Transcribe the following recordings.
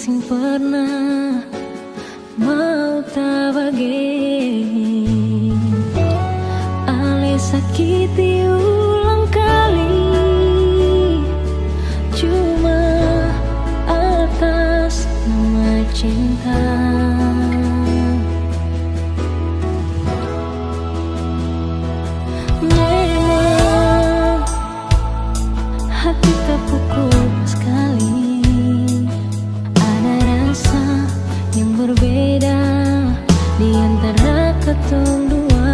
sing pernah mau tak bagi ale sakiti ulang kali cuma atas nama cinta. Memang hati tak pukul sekali, ada rasa yang berbeda di antara ketong dua.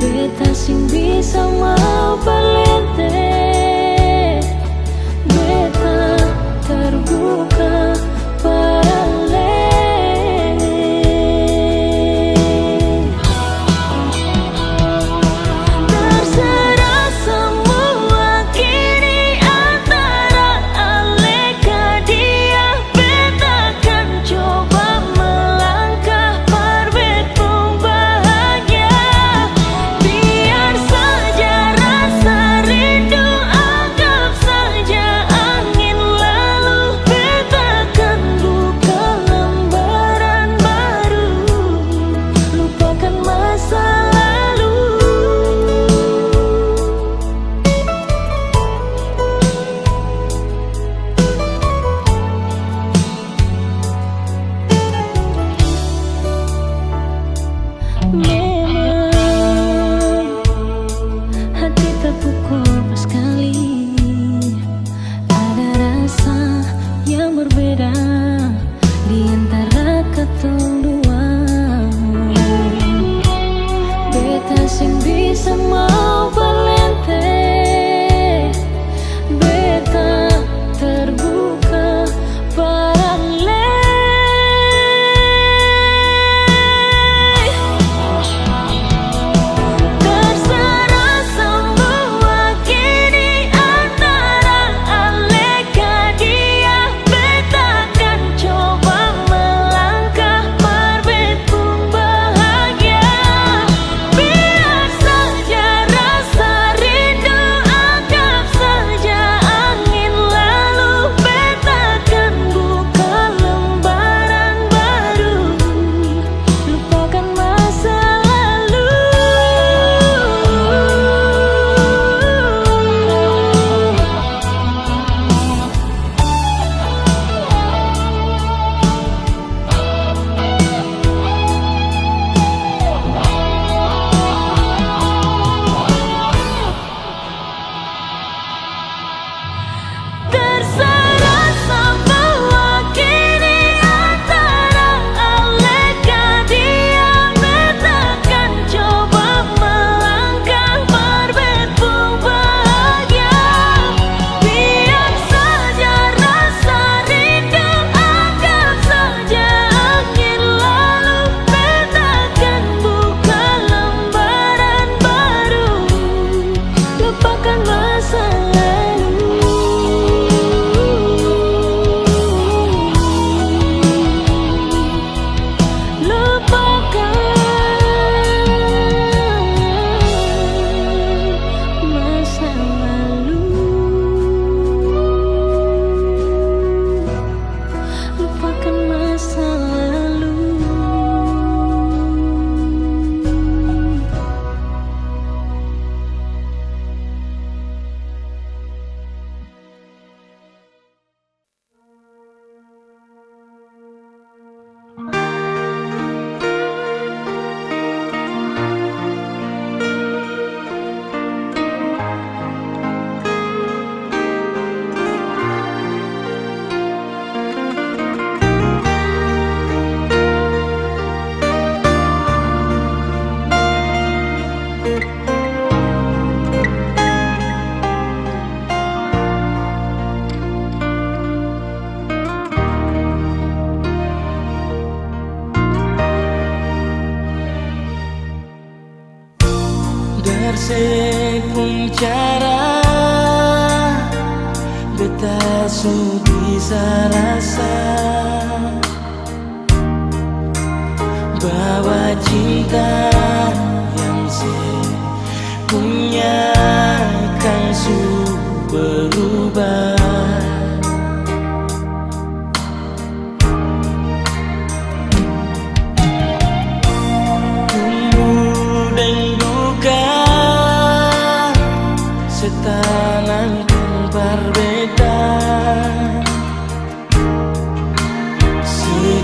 Beta sing bisa mau palente, beta terbuka Pun cara beta su bisa rasa bahwa cinta yang saya punya kan su berubah.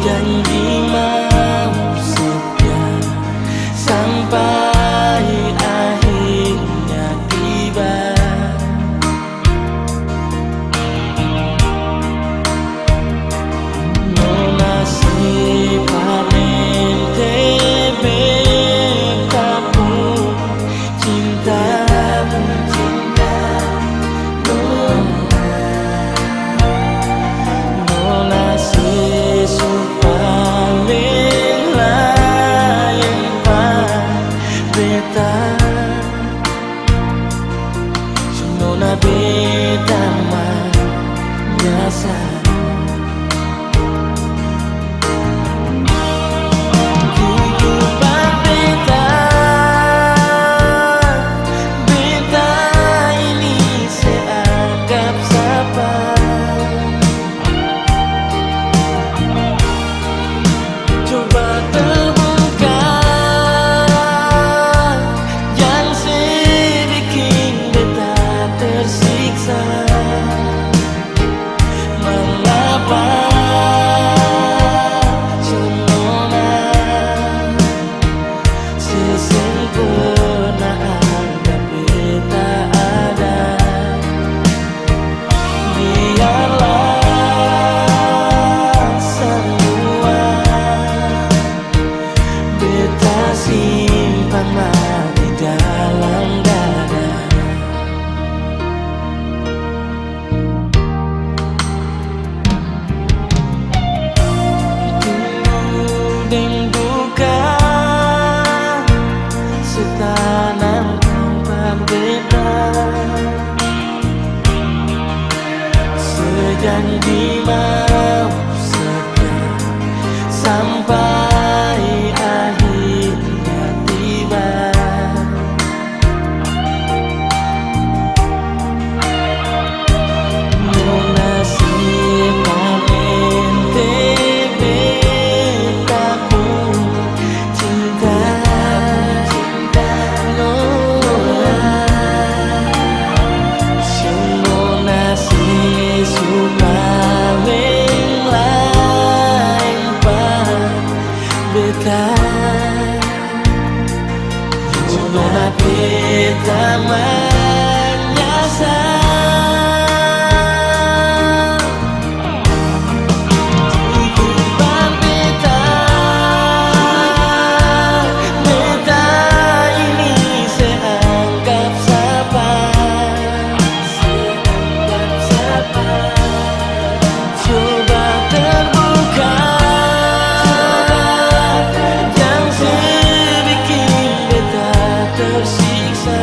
Sejanji mau setia sampai akhirnya tiba. Nona si parente bekamu cinta Nona beta biasa kehidupan beta ini seanggap sapa. Coba terbuka yang sedikit beta tersiksa. Mengapa Nona sesempurna anggap beta ada? Biarlah semua beta simpan di dalam dada. Dan buka setanam tempat beta. Sejanji mau setia sampai akhirnya tiba. Nona si parente betaku cinta Nona si sumawen lain pa beta. Nona beta menyasar kehidupan beta ini seanggap sapa. Coba terbuka yang sedikit beta tersiksa.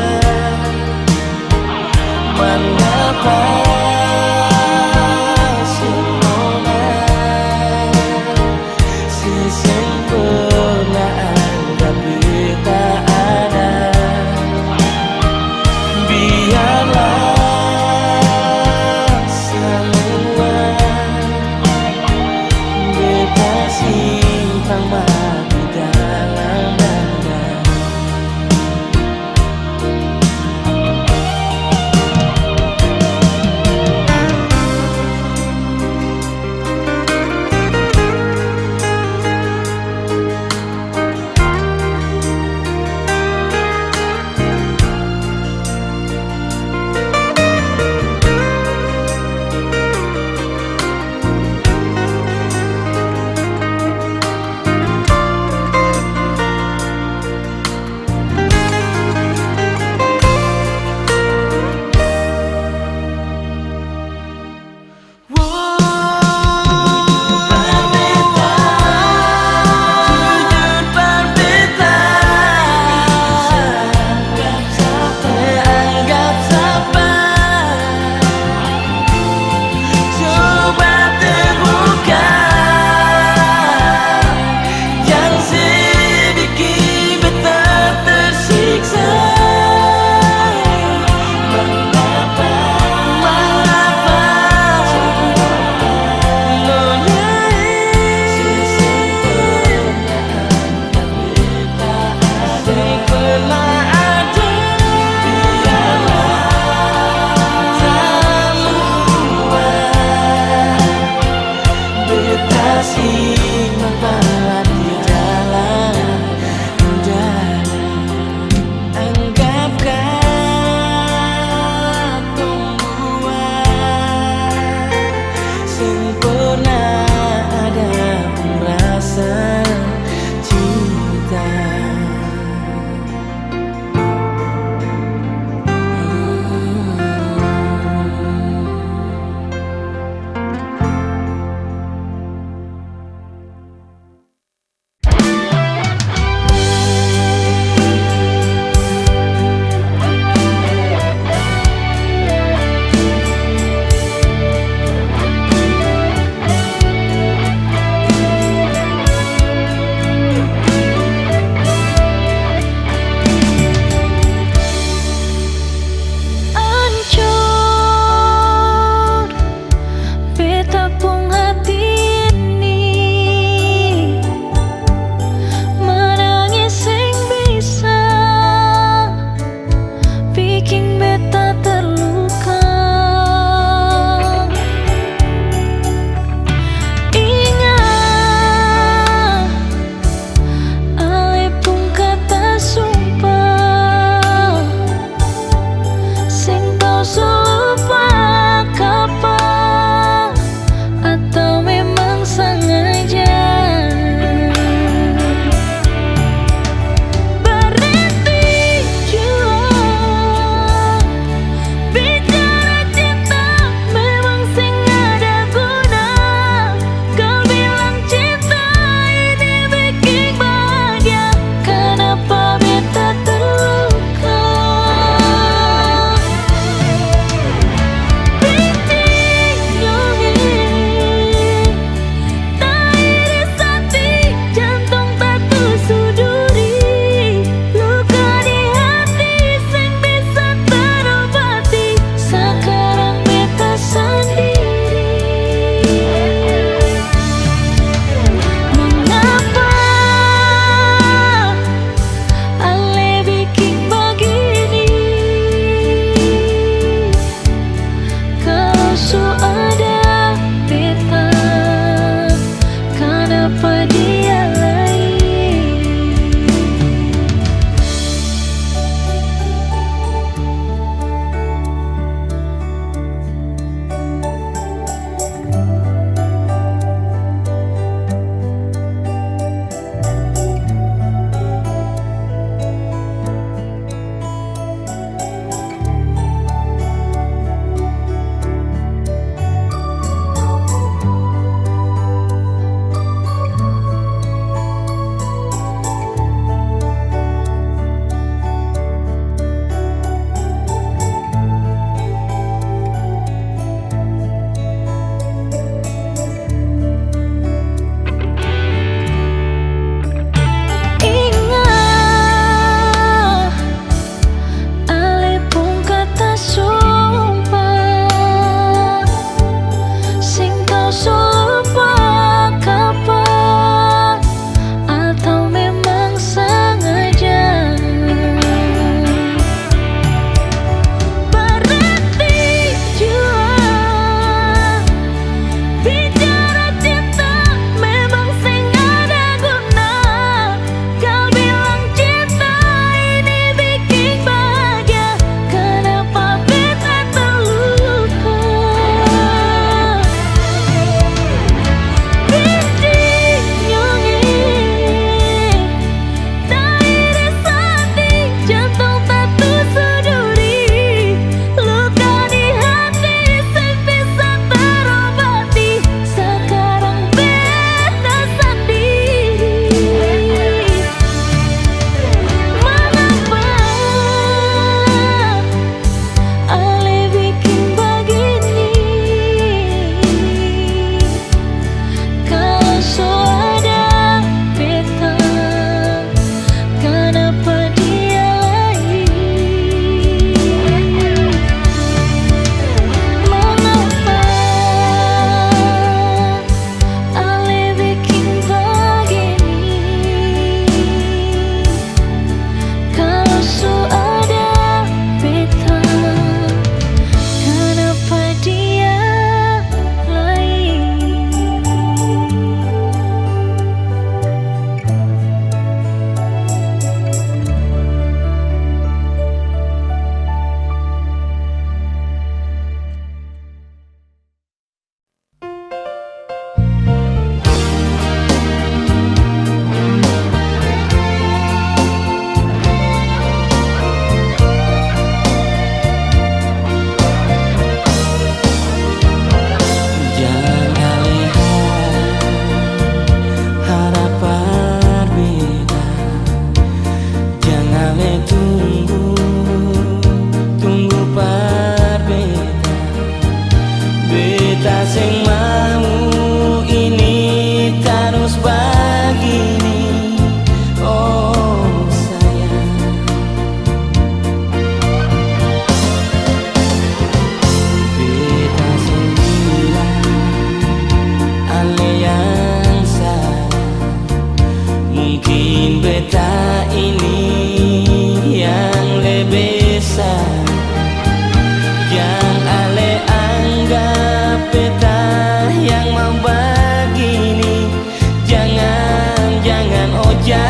Katong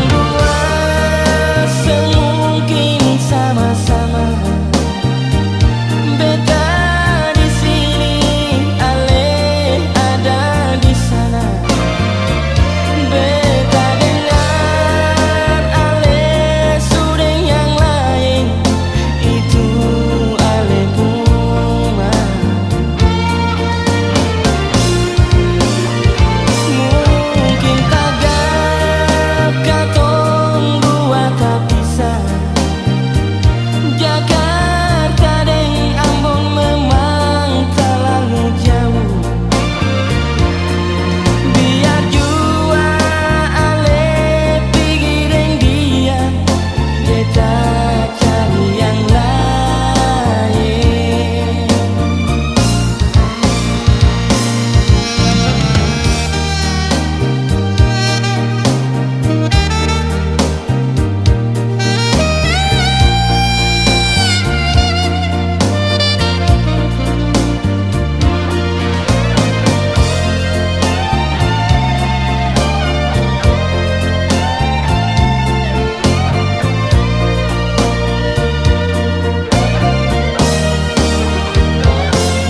dua semungkin sama-sama. Beta di sini, ale ada di sana. Beta dengar ale sudah yang lain, itu ale puma. Mungkin tagap katong dua tak bisa. Jakarta deng Ambon memang terlalu jauh. Biar jua ale pikirin dia, beta cari yang lain.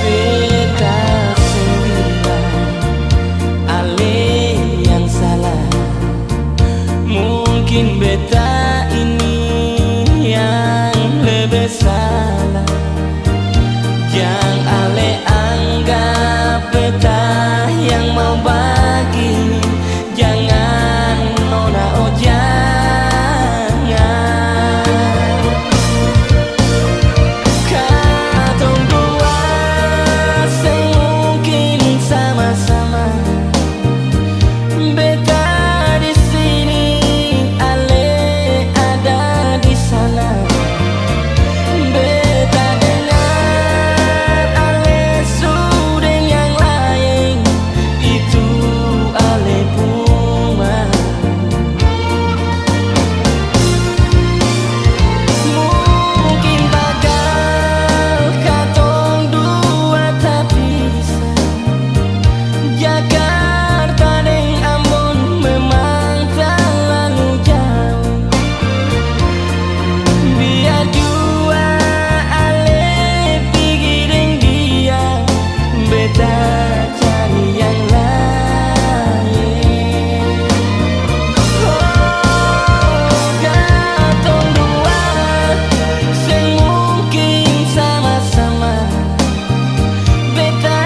Beta sendirian, ale yang salah. Mungkin beta ini yang lebih salah. Yang ale anggap beta yang mau bagi. Jangan nona, oh jangan. Katong dua semungkin sama-sama. Beta di sini, ale ada di sana. Beta dengar ale sudah yang lain, itu ale puma. Mungkin bakal katong dua tak bisa. Jakarta deng Ambon memang terlalu jauh. Biar jua ale pikirin dia, beta cari yang lain. Katong dua semungkin sama-sama. Beta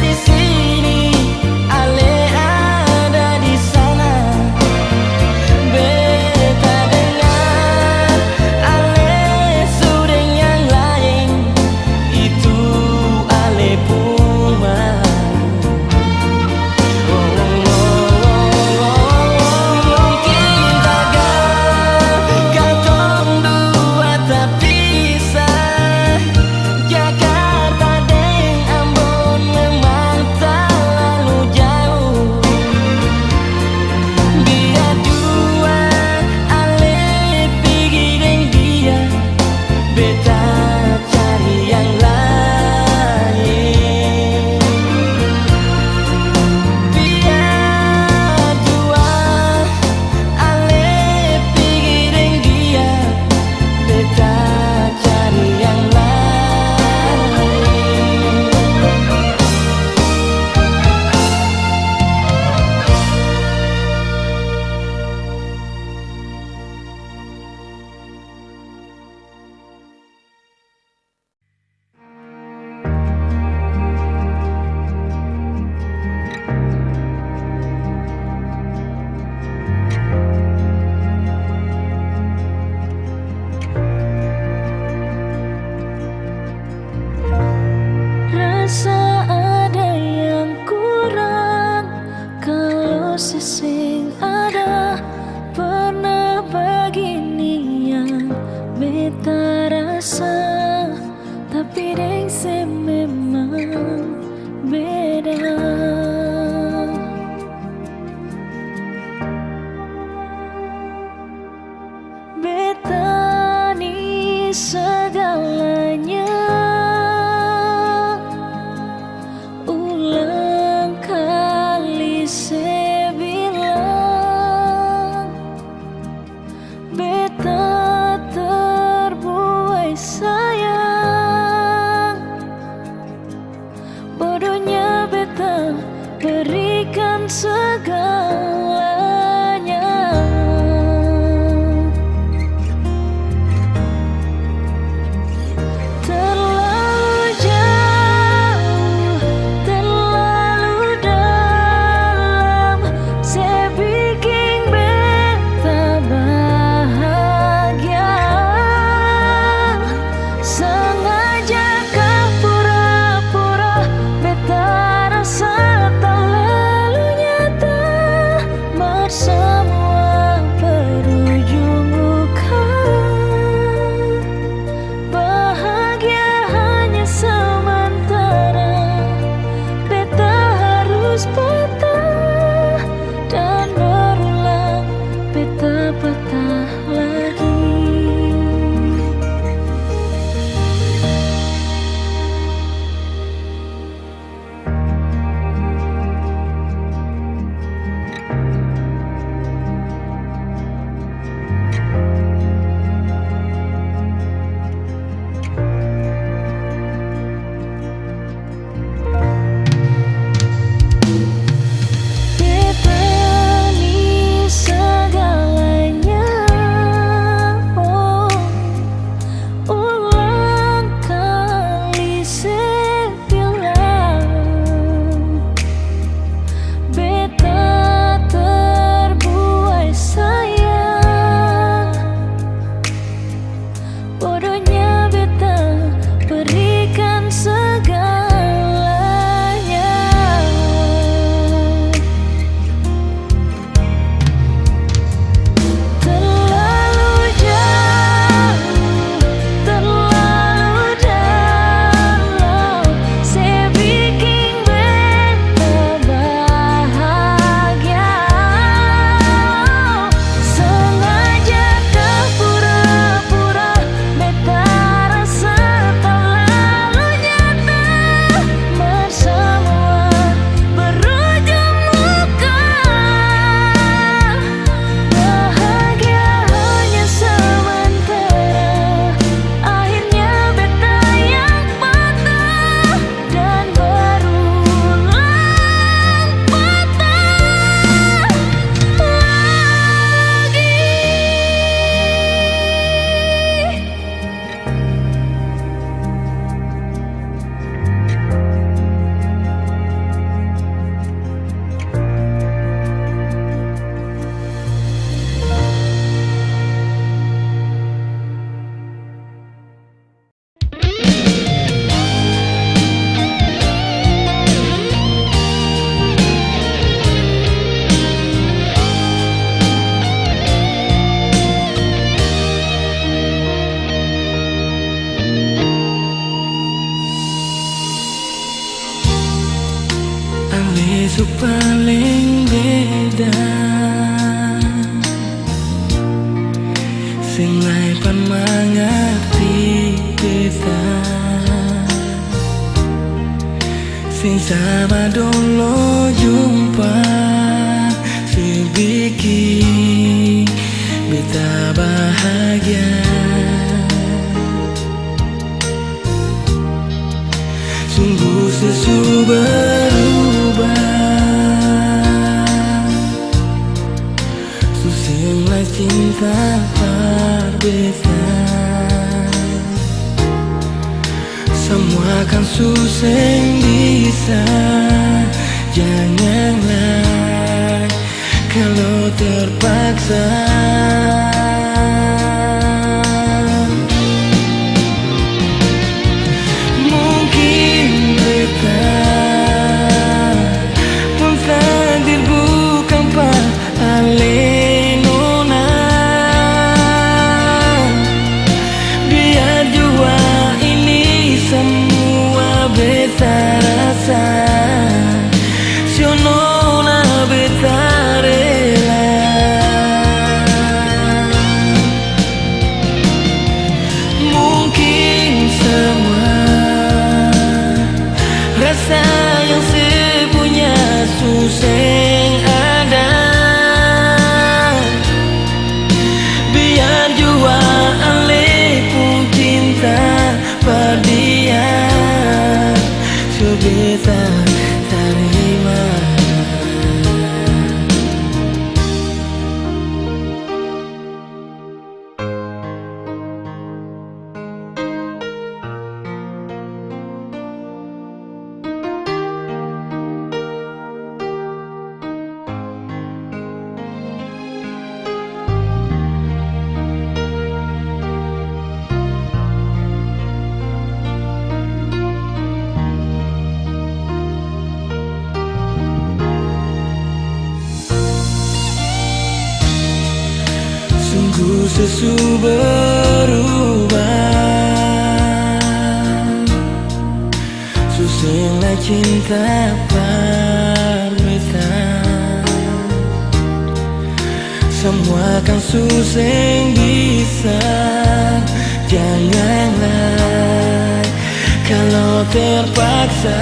di sini, ale ada di sana. Beta dengar ale sudah yang lain, itu ale puma. Mungkin tagap katong dua tak bisa. Jakarta deng Ambon memang terlalu jauh. Biar jua ale pikirin dia, beta cari yang lain. Biar jua ale pikirin dia, beta cari yang lain. Rasa ada yang kurang kalau sesing ada. Pernah begini yang beta rasa, tapi deng se memang beda. Beta ni segalanya, berikan segalanya. Terlalu jauh, terlalu dalam, saya bikin beta bahagia. Sengaja kah pura-pura beta rasa terlalu nyata, semua berujung luka. Bahagia hanya sementara, beta harus patah dan berulang, beta patah lagi. Bebani segalanya, oh, ulang kali saya bilang, beta terbuai sayang. Bodohnya beta berikan segalanya. Terlalu jauh, terlalu dalam, saya bikin beta bahagia. Sengaja kah pura-pura beta rasa terlalu nyata, semua berujung luka. Bahagia hanya sementara, akhirnya beta yang patah dan berulang patah lagi. Alesu paling beda, sing lain pan mangerti beta, sing sama dulu jumpa, sing bikin beta bahagia. Sungguh sesu berubah, susah cinta berbeda. Semua kan susah bisa, janganlah kalau terpaksa. Yang ada, biar jua ale pun cinta pada dia, coba tak terima. sesu berubah. Susahlah cinta berbeda, semua kan susah bisa. Janganlah kalau terpaksa.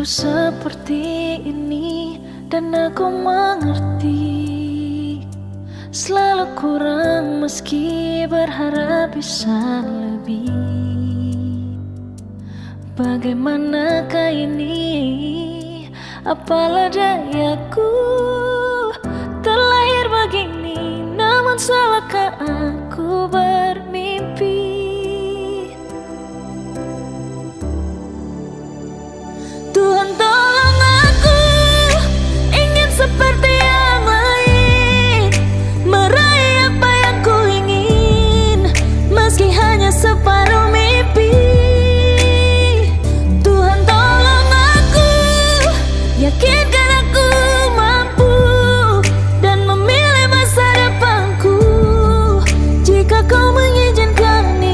Seperti ini dan aku mengerti, selalu kurang meski berharap bisa lebih. Bagaimanakah ini, apalah dayaku terlahir begini, namun salahkah aku bermimpi. Tuhan tolong aku, ingin seperti yang lain, meraih apa yang ku ingin, meski hanya separuh mimpi. Tuhan tolong aku, yakinkan aku mampu dan memilih masa depanku, jika kau mengizinkan ini.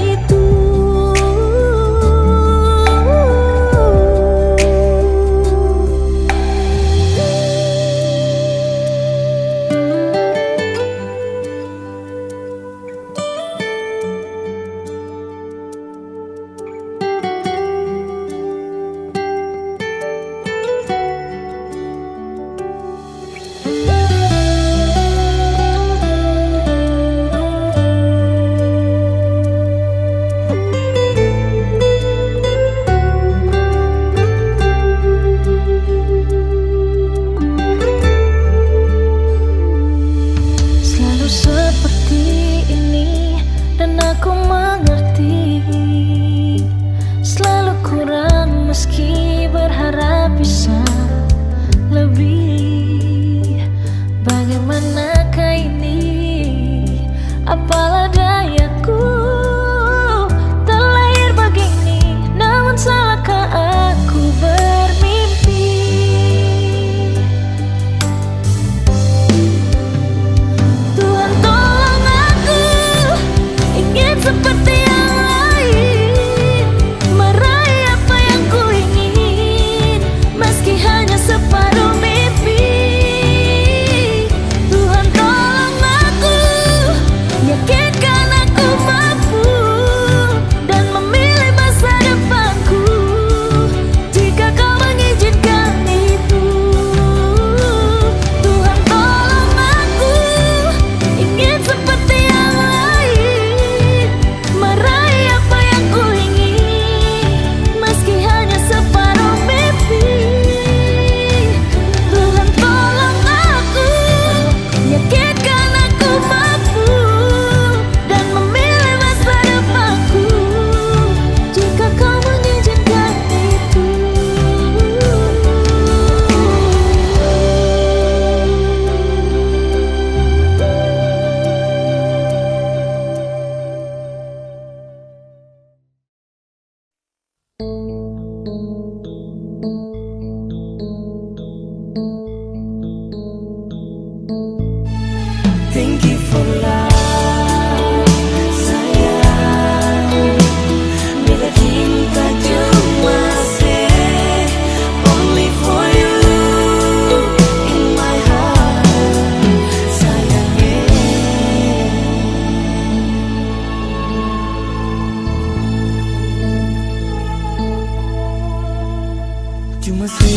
se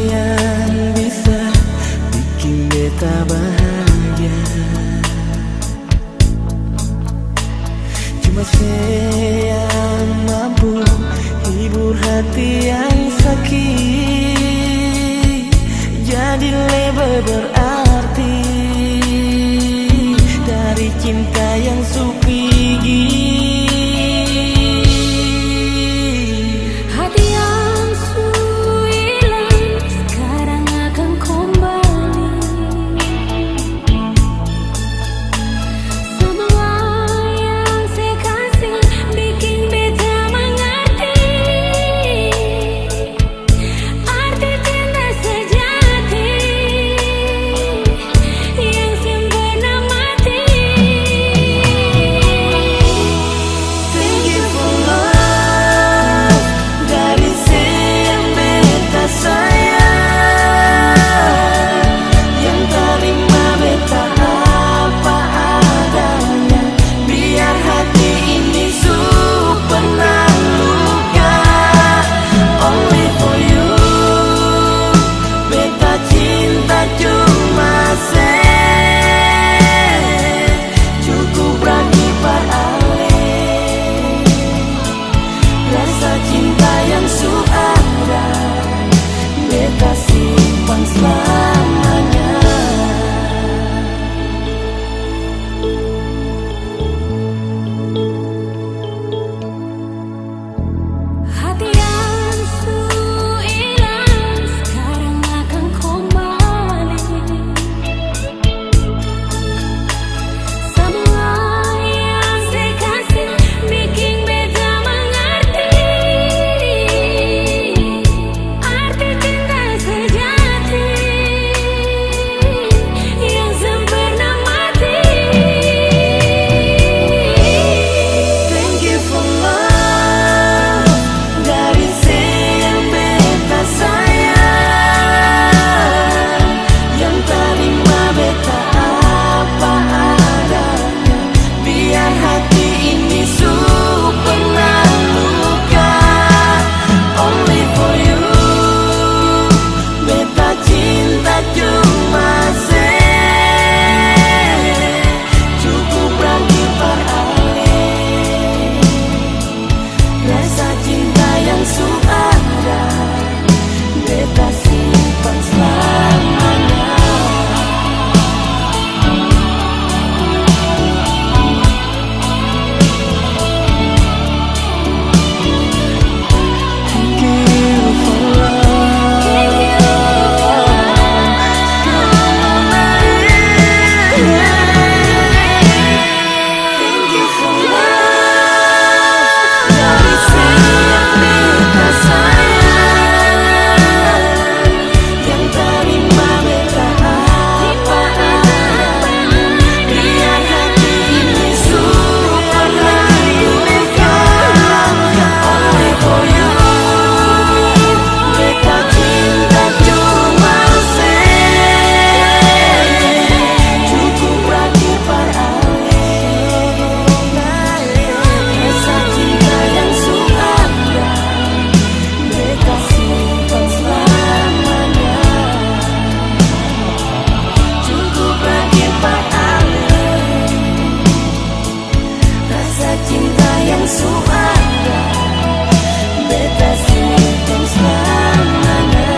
yang bisa bikin beta bahagia, cuma se yang mampu hibur hati yang sakit, jadi lebih berarti dari cinta yang supigi. Hati yang hilang sekarang akan kembali. Semua yang saya kasih bikin beta mengerti arti cinta sejati yang sempurna mati. Thank you for love dari yang beta sayang, yang terima beta apa adanya, biar hati ini pernah luka. Only for you, beta cinta cuma se cukup berani ale. Rasa cinta yang ada, beta simpan selamanya. Hati yang hilang sekarang akan kembali. Semua yang saya kasih bikin beta mengerti arti cinta sejati yang sempurna mati. Thank you for love dari yang beta sayang, yang terima beta apa adanya, biar hati ini pernah luka. Only for you, beta cinta cuma se cukup berani ale. Rasa cinta yang ada, beta simpan selamanya. Thank you for love. Thank you for love dari yang beta sayang, yang terima beta apa adanya, biar hati ini pernah luka. Only for you, beta cinta cuma se cukup berani ale. Rasa cinta yang ada, beta simpan selamanya. Cukup berani ale. Rasa cinta yang ada, beta simpan selamanya.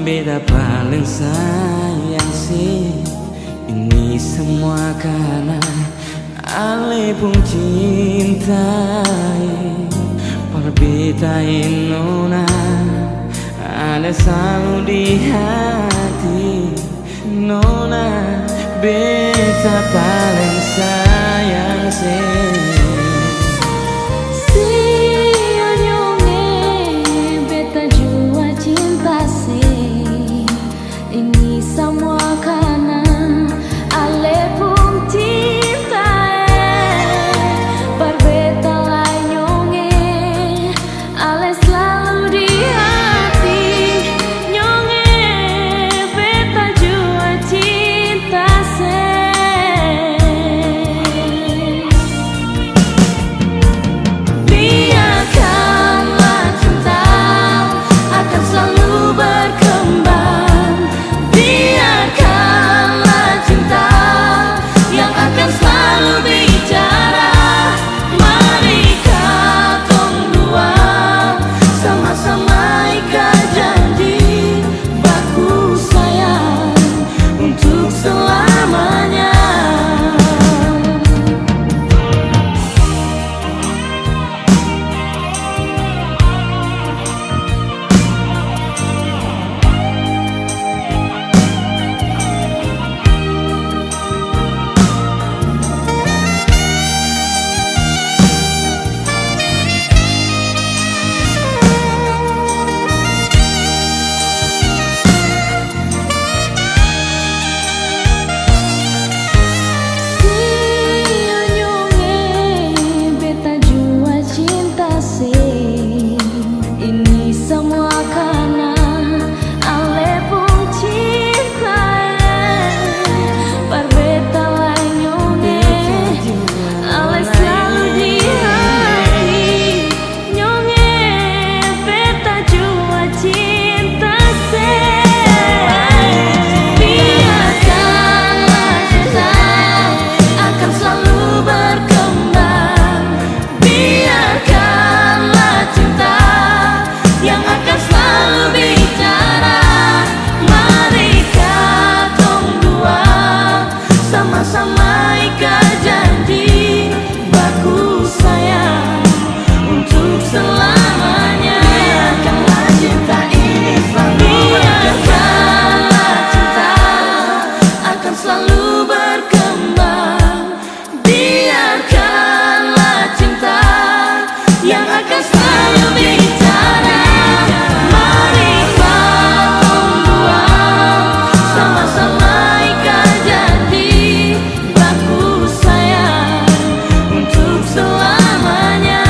Beta paling sayang sih, ini semua karena ale pun cintai. Betain nona ada selalu di hati. Nona beta paling sayang sih. Ini semua karena ale pun cinta berbeda nyonge ale selalu di hati nyonge beta jua cinta se. Biarkanlah cinta akan selalu berkembang. Biarkanlah cinta yang akan selalu bicara. Mari katong dua sama-sama ikat janji baku sayang untuk selamanya. Ini semua karena ale pun cinta berbeda nyonge ale selalu di hati nyonge beta jua cinta se. Biarkanlah cinta akan selalu berkembang. Biarkanlah cinta yang akan selalu bicara. Mari katong dua sama-sama ikat janji baku sayang untuk selamanya. Biarkanlah cinta ini selalu biarkanlah cinta akan selalu berkembang. Biarkanlah cinta yang akan selalu bicara. Mari katong dua sama-sama ikat janji baku sayang untuk selamanya.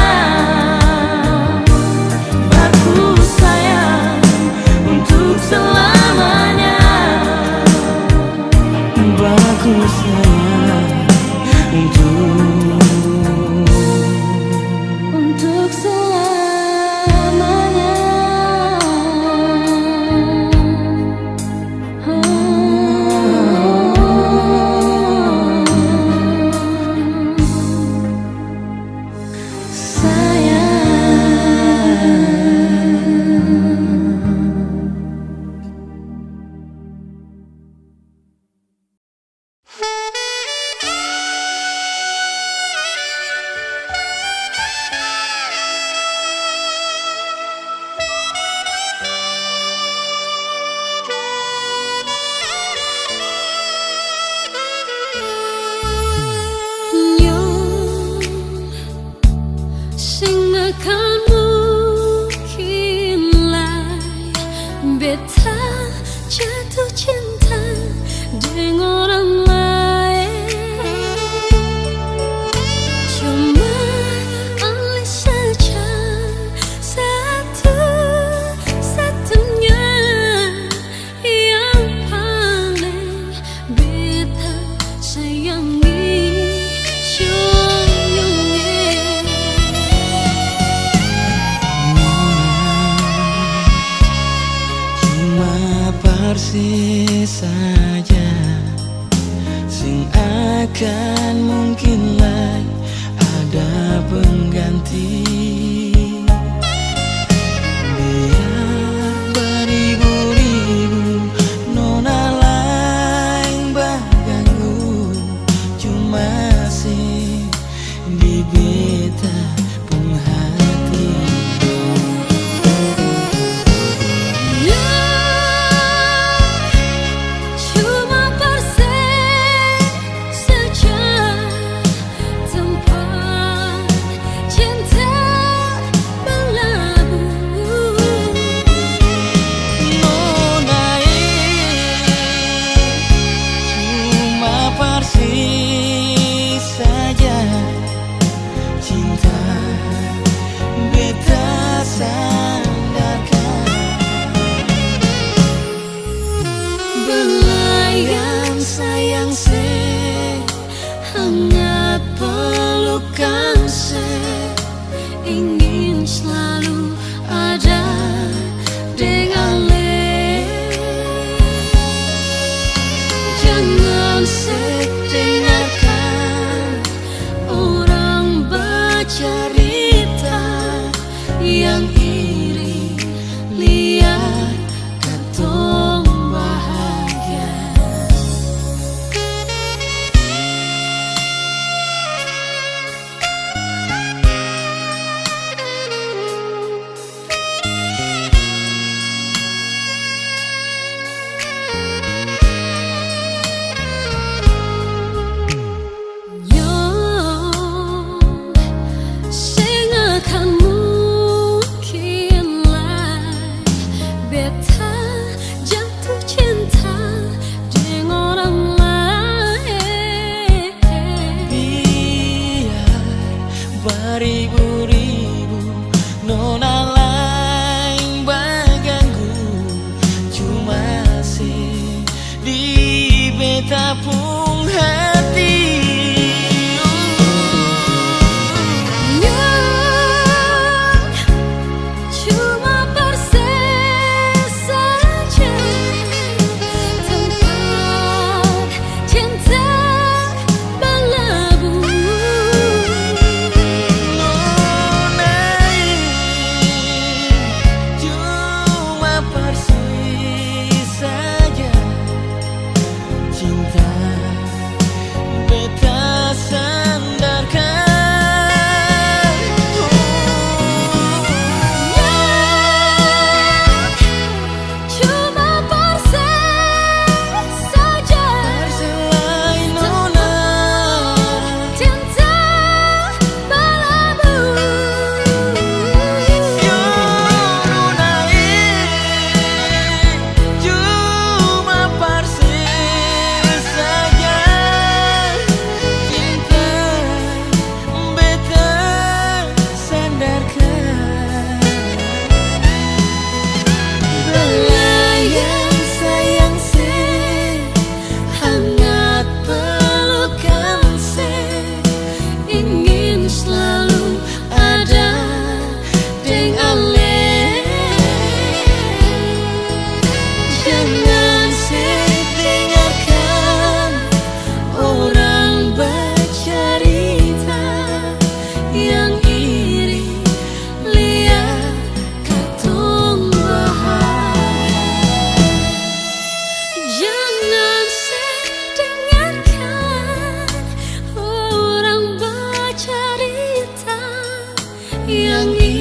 Baku sayang untuk selamanya. Baku sayang Untuk selamanya. Sing makan mungkin lai beta jatuh cinta dengan orang lain. Cuma oleh saja satu-satunya yang paling beta sayangi. Persis saja sing akan mungkin lah ada pengganti. Biar beribu-ribu nona lain baganggu, cuma sih di beta pun hati. saya ingin selalu ada dengan le. Jangan dengarkan orang bercerita yang iri, lihat katong bahagia. Beribu-ribu nona lain baganggu, cuma sih di betapung hati. Cuma persis saja tempat cinta berlabuh. Cuma persis saja cinta beta sandarkan. Cuma persis saja Selain nona cinta berlabuh. cuma persis saja cinta beta sandarkan. Belayang sayang se, hangat pelukan se, ingin selalu ada dengan le. Jangan dengarkan orang bercerita yang iri, lihat katong bahagia. Jangan dengarkan orang bercerita yang iri.